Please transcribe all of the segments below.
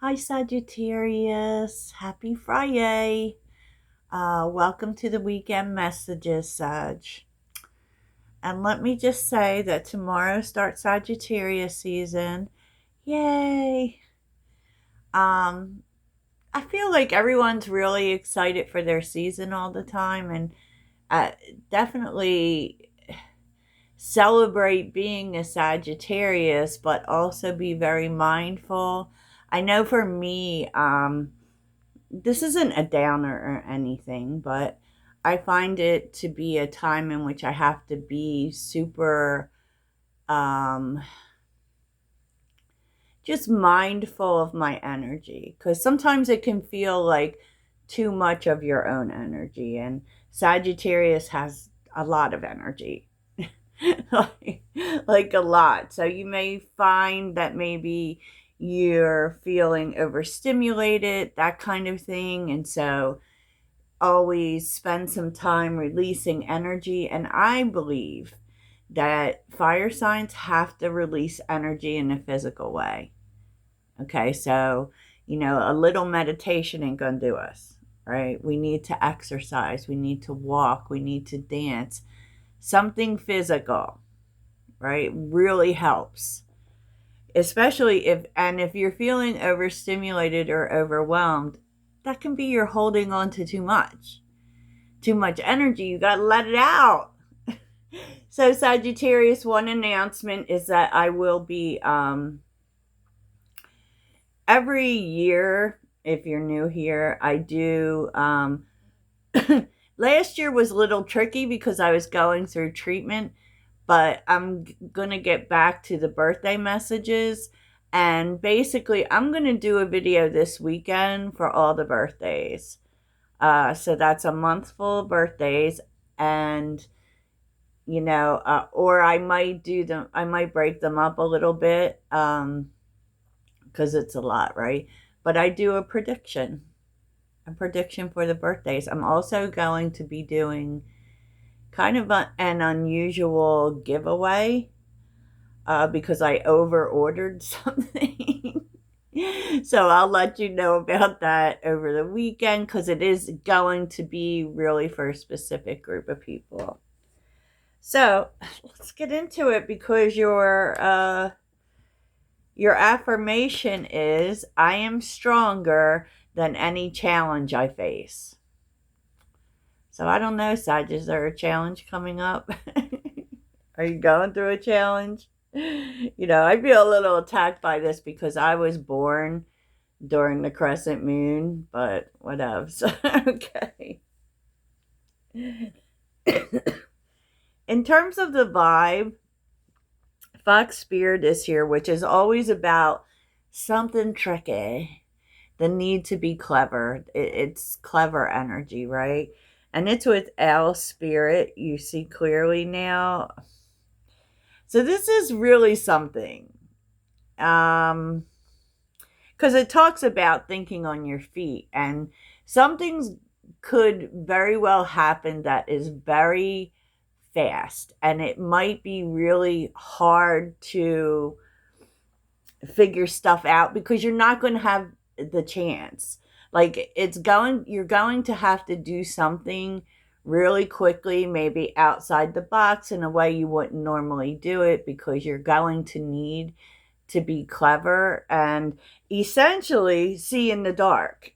Hi, Sagittarius. Happy Friday. Welcome to the weekend messages, Sag. And let me just say that tomorrow starts Sagittarius season. Yay. Um, I feel like everyone's really excited for their season all the time, and uh, definitely celebrate being a Sagittarius, but also be very mindful. I know for me, this isn't a downer or anything, but I find it to be a time in which I have to be super um, just mindful of my energy because sometimes it can feel like too much of your own energy. And Sagittarius has a lot of energy. like, like a lot. So you may find that maybe you're feeling overstimulated, that kind of thing. And so always spend some time releasing energy. And I believe that fire signs have to release energy in a physical way. Okay, so, a little meditation ain't gonna do us, right? We need to exercise, we need to walk, we need to dance. Something physical, right? Really helps. Especially if you're feeling overstimulated or overwhelmed, that can be you're holding on to too much energy. You got to let it out. So, Sagittarius, one announcement is that I will be every year. If you're new here, I do. Last year was a little tricky because I was going through treatment, but I'm going to get back to the birthday messages. And basically, I'm going to do a video this weekend for all the birthdays. So that's a month full of birthdays. And or I might do them, I might break them up a little bit because it's a lot, right? But I do a prediction for the birthdays. I'm also going to be doing kind of an unusual giveaway because I over ordered something. So I'll let you know about that over the weekend because it is going to be really for a specific group of people. So let's get into it because your affirmation is I am stronger than any challenge I face. So I don't know, Sag, is there a challenge coming up? Are you going through a challenge? I feel a little attacked by this because I was born during the crescent moon, but whatever. So, okay. In terms of the vibe, Fox Spirit is here, which is always about something tricky, the need to be clever. It's clever energy, right? And it's with Owl Spirit. You see clearly now. So this is really something. Um, because it talks about thinking on your feet, and some things could very well happen that is very fast, and it might be really hard to figure stuff out because you're not going to have the chance. Like you're going to have to do something really quickly, maybe outside the box in a way you wouldn't normally do it because you're going to need to be clever and essentially see in the dark.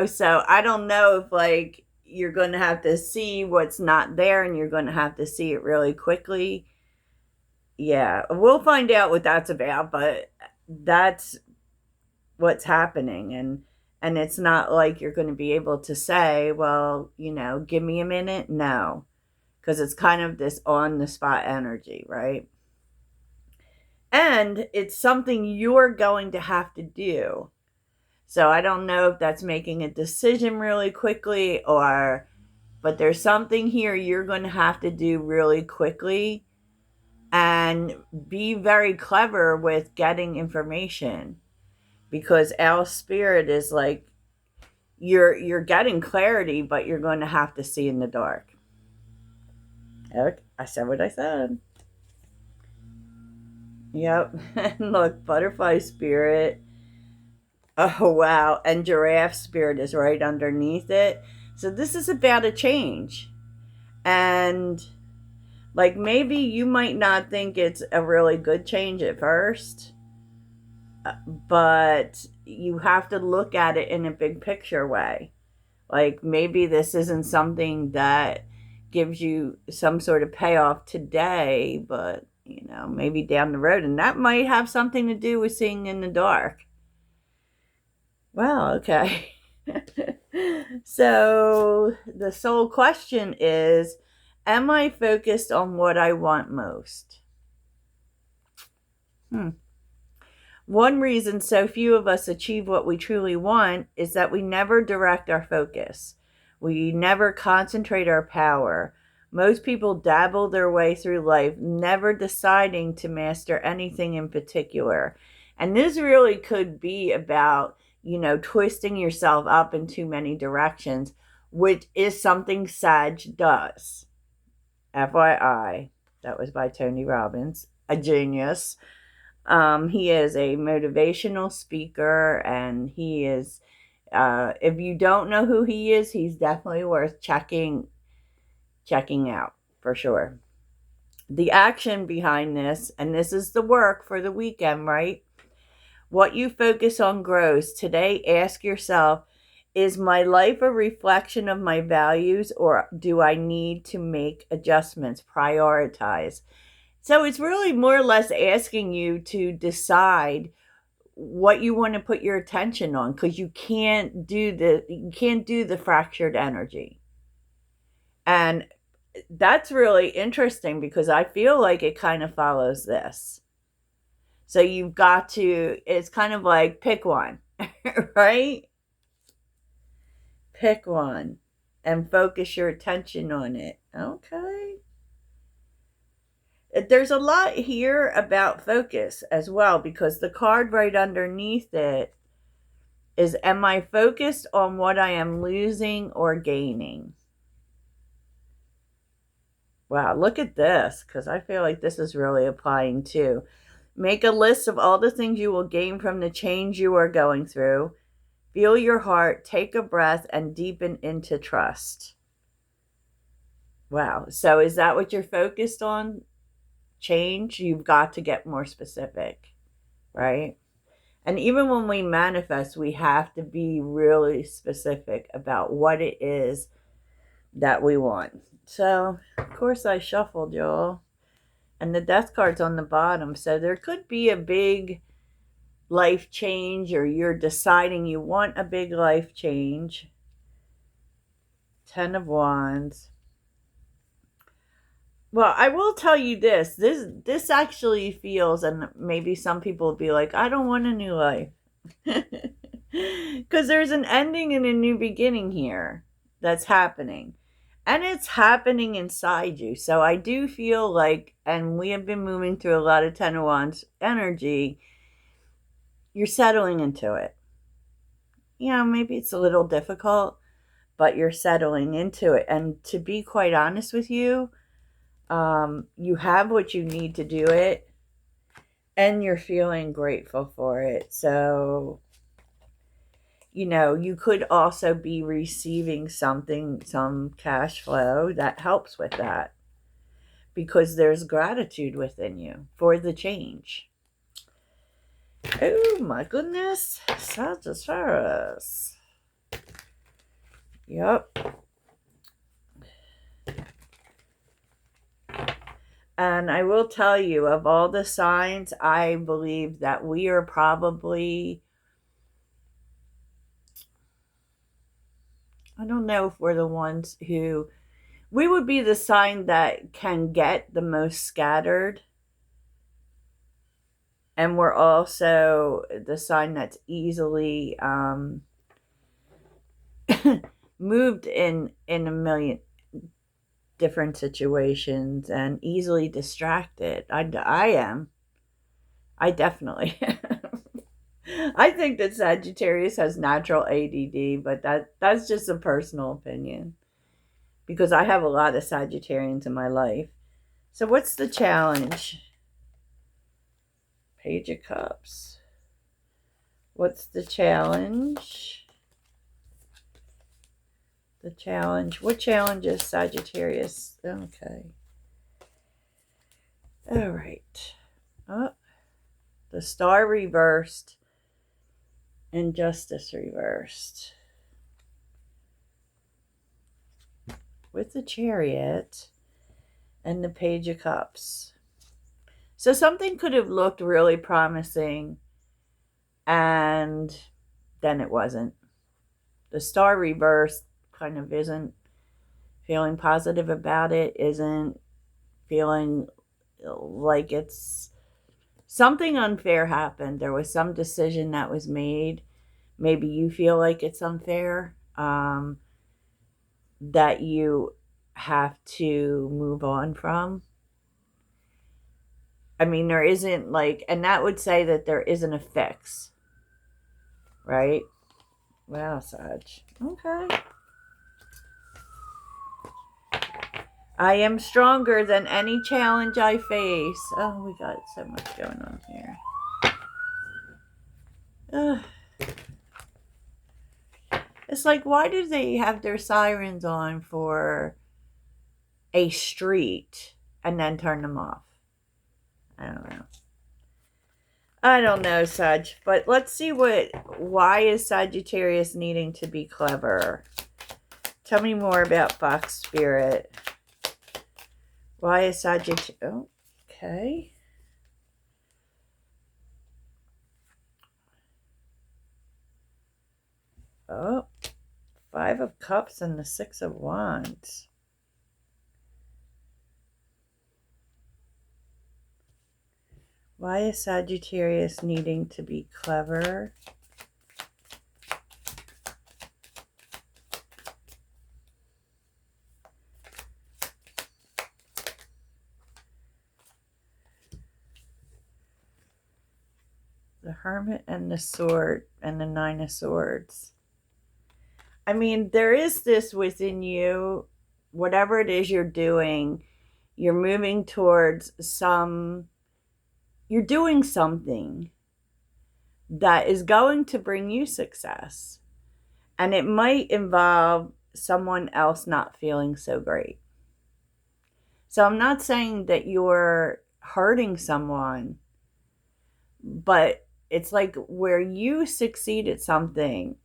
So I don't know if like you're going to have to see what's not there and you're going to have to see it really quickly. Yeah, we'll find out what that's about, but that's what's happening. And it's not like you're going to be able to say, well, give me a minute. No, because it's kind of this on the spot energy, right? And it's something you're going to have to do. So I don't know if that's making a decision really quickly but there's something here you're going to have to do really quickly and be very clever with getting information because our spirit is like you're getting clarity, but you're going to have to see in the dark. Okay, I said what I said. Yep. And look, butterfly spirit. Oh, wow. And giraffe spirit is right underneath it. So this is about a change. And like maybe you might not think it's a really good change at first, but you have to look at it in a big picture way. Like maybe this isn't something that gives you some sort of payoff today, but maybe down the road. And that might have something to do with seeing in the dark. Well, okay. So the sole question is, am I focused on what I want most? Hmm. One reason so few of us achieve what we truly want is that we never direct our focus. We never concentrate our power. Most people dabble their way through life, never deciding to master anything in particular. And this really could be about, twisting yourself up in too many directions, which is something Sag does. FYI, that was by Tony Robbins, a genius. He is a motivational speaker, and he is, if you don't know who he is, he's definitely worth checking out for sure. The action behind this, and this is the work for the weekend, right? What you focus on grows. Today, ask yourself, is my life a reflection of my values, or do I need to make adjustments, prioritize? So it's really more or less asking you to decide what you want to put your attention on, because you can't do the fractured energy. And that's really interesting because I feel like it kind of follows this. So you've got to, it's kind of like pick one, right? Pick one and focus your attention on it. Okay. There's a lot here about focus as well, because the card right underneath it is, am I focused on what I am losing or gaining? Wow, look at this, because I feel like this is really applying too. Make a list of all the things you will gain from the change you are going through. Feel your heart, take a breath, and deepen into trust. Wow. So is that what you're focused on? Change? You've got to get more specific, right? And even when we manifest, we have to be really specific about what it is that we want. So, of course, I shuffled, y'all. And the death card's on the bottom. So there could be a big life change, or you're deciding you want a big life change. 10 of Wands. Well, I will tell you this. This actually feels, and maybe some people will be like, I don't want a new life. Because there's an ending and a new beginning here that's happening. And it's happening inside you. So I do feel like, and we have been moving through a lot of 10 of Wands energy, you're settling into it. Maybe it's a little difficult, but you're settling into it. And to be quite honest with you, you have what you need to do it, and you're feeling grateful for it. So, you could also be receiving something, some cash flow that helps with that, because there's gratitude within you for the change. Oh my goodness, Sagittarius. Yep. And I will tell you, of all the signs, I believe that we are probably, I don't know if we're the ones who, we would be the sign that can get the most scattered. And we're also the sign that's easily moved in a million different situations and easily distracted. I am. I definitely am. I think that Sagittarius has natural ADD, but that's just a personal opinion, because I have a lot of Sagittarians in my life. So what's the challenge? Page of Cups. What's the challenge? The challenge. What challenge is Sagittarius? Okay. All right. Oh, the Star reversed and Justice reversed. With the Chariot and the Page of Cups. So something could have looked really promising and then it wasn't. The Star reversed kind of isn't feeling positive about it, isn't feeling like it's something unfair happened. There was some decision that was made. Maybe you feel like it's unfair, that you have to move on from. I mean, there isn't like, and that would say that there isn't a fix, right? Wow, Sag. Okay. I am stronger than any challenge I face. Oh, we got so much going on here. It's like, why do they have their sirens on for a street and then turn them off? I don't know. I don't know, Sag. But let's see why is Sagittarius needing to be clever? Tell me more about Fox Spirit. Why is Sagittarius... Oh, okay. Oh, Five of Cups and the Six of Wands. Why is Sagittarius needing to be clever? The Hermit and the Sword and the Nine of Swords. I mean, there is this within you, whatever it is you're doing, you're moving towards you're doing something that is going to bring you success. And it might involve someone else not feeling so great. So I'm not saying that you're hurting someone, but it's like where you succeed at something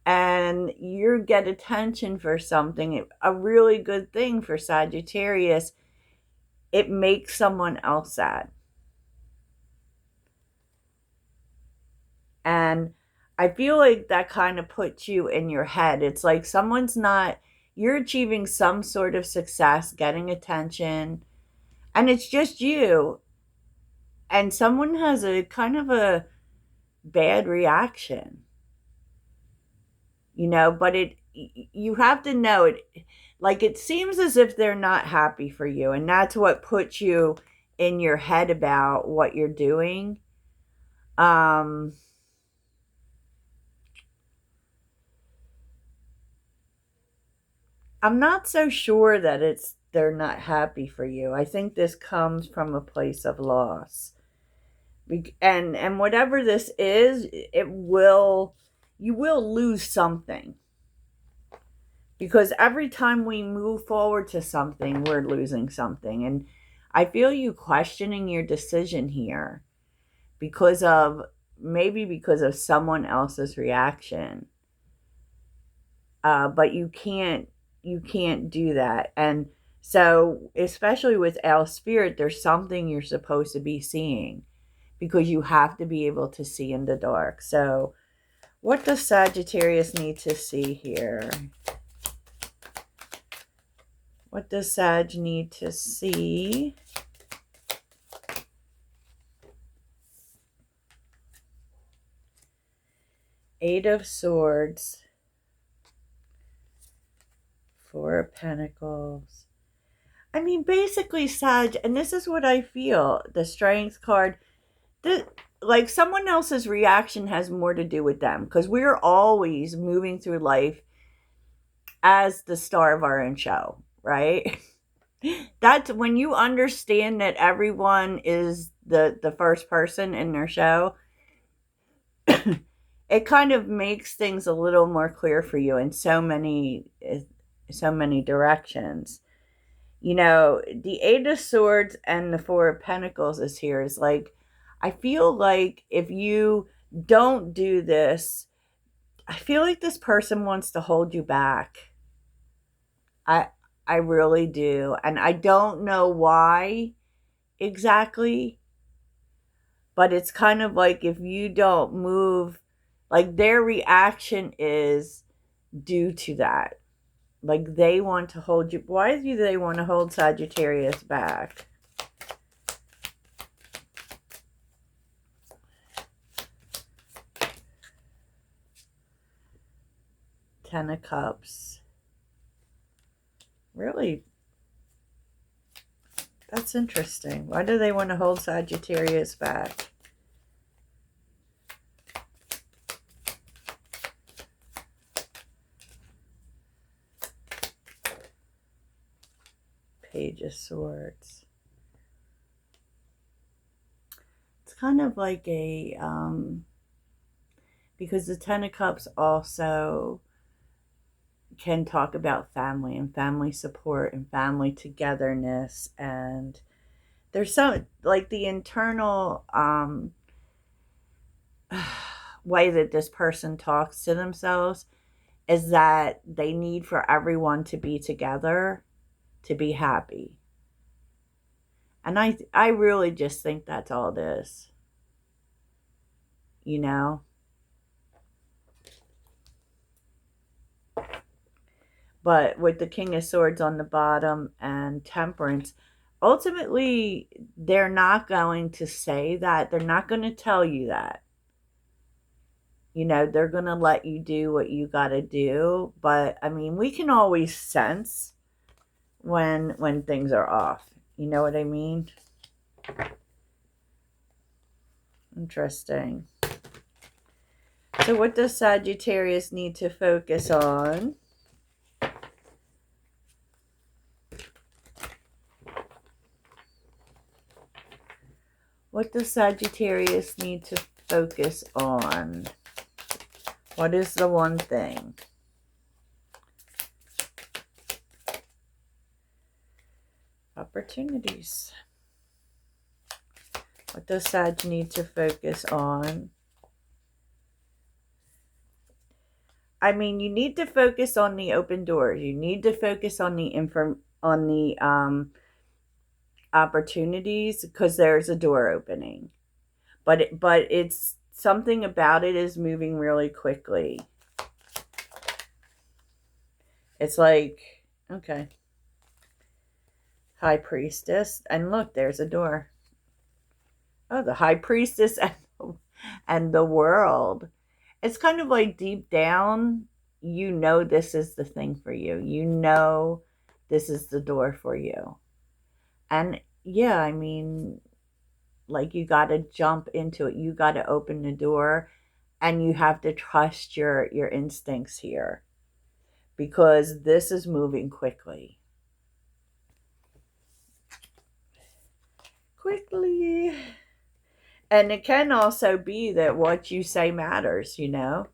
and you get attention for something, a really good thing for Sagittarius, it makes someone else sad. And I feel like that kind of puts you in your head. It's like you're achieving some sort of success, getting attention, and it's just you. And someone has a kind of a bad reaction, but you have to know it. Like, it seems as if they're not happy for you, and that's what puts you in your head about what you're doing. I'm not so sure that they're not happy for you. I think this comes from a place of loss. And whatever this is, you will lose something. Because every time we move forward to something, we're losing something. And I feel you questioning your decision here maybe because of someone else's reaction. But you can't do that. And so, especially with Al Spirit, there's something you're supposed to be seeing because you have to be able to see in the dark. So, what does Sagittarius need to see here? What does Sag need to see? Eight of Swords. Four of Pentacles. I mean, basically, Sag, and this is what I feel, the Strength card, like someone else's reaction has more to do with them, because we're always moving through life as the star of our own show, right? That's when you understand that everyone is the first person in their show, it kind of makes things a little more clear for you in so many directions. You know, the Eight of Swords and the Four of Pentacles is here. Is like, I feel like if you don't do this, I feel like this person wants to hold you back. I I really do. And I don't know why exactly, but it's kind of like if you don't move, like their reaction is due to that. Like they want to hold you. Why do they want to hold Sagittarius back? Ten of Cups. Really? That's interesting. Why do they want to hold Sagittarius back? Page of Swords. It's kind of like a, because the Ten of Cups also can talk about family and family support and family togetherness. And there's so, like the internal way that this person talks to themselves is that they need for everyone to be together, to be happy. And I really just think that's all it is. You know? But with the King of Swords on the bottom and Temperance, ultimately, they're not going to say that. They're not going to tell you that. You know, they're going to let you do what you got to do. But, I mean, we can always sense when things are off. You know what I mean? Interesting. So what does Sagittarius need to focus on? What does Sagittarius need to focus on? What is the one thing? Opportunities. What does Sag need to focus on? I mean, you need to focus on the open doors. You need to focus on the opportunities, because there's a door opening. But it's something about it is moving really quickly. It's like, okay. High Priestess, and look, there's a door. Oh, the High Priestess and the World. It's kind of like deep down, you know this is the thing for you. You know this is the door for you. And yeah, I mean, like you got to jump into it. You got to open the door, and you have to trust your instincts here, because this is moving quickly. Quickly. And it can also be that what you say matters, you know?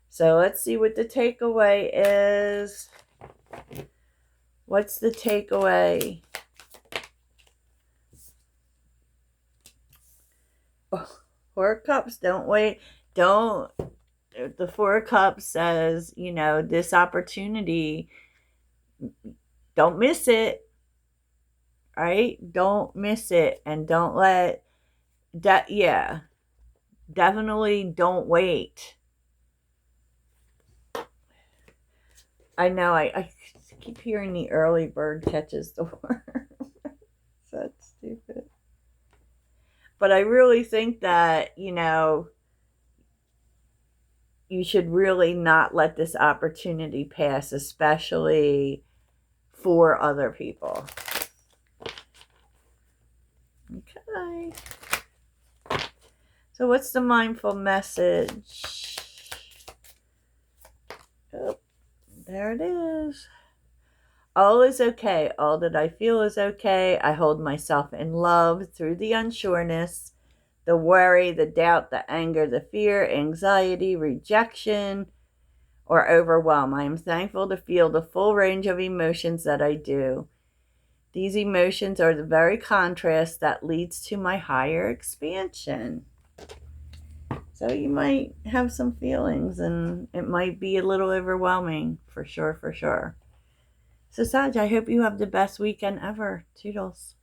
So let's see what the takeaway is. What's the takeaway? Oh, Four of Cups, don't wait. Don't. The Four of Cups says, you know, this opportunity, don't miss it. Right? Don't miss it. And don't let that, yeah. Definitely don't wait. I know, I keep hearing the early bird catches the worm. That's stupid. But I really think that, you know, you should really not let this opportunity pass, especially for other people. Okay. So what's the mindful message? Oh, there it is. All is okay. All that I feel is okay. I hold myself in love through the unsureness, the worry, the doubt, the anger, the fear, anxiety, rejection, or overwhelm. I am thankful to feel the full range of emotions that I do. These emotions are the very contrast that leads to my higher expansion. So you might have some feelings and it might be a little overwhelming, for sure, for sure. So Sag, I hope you have the best weekend ever. Toodles.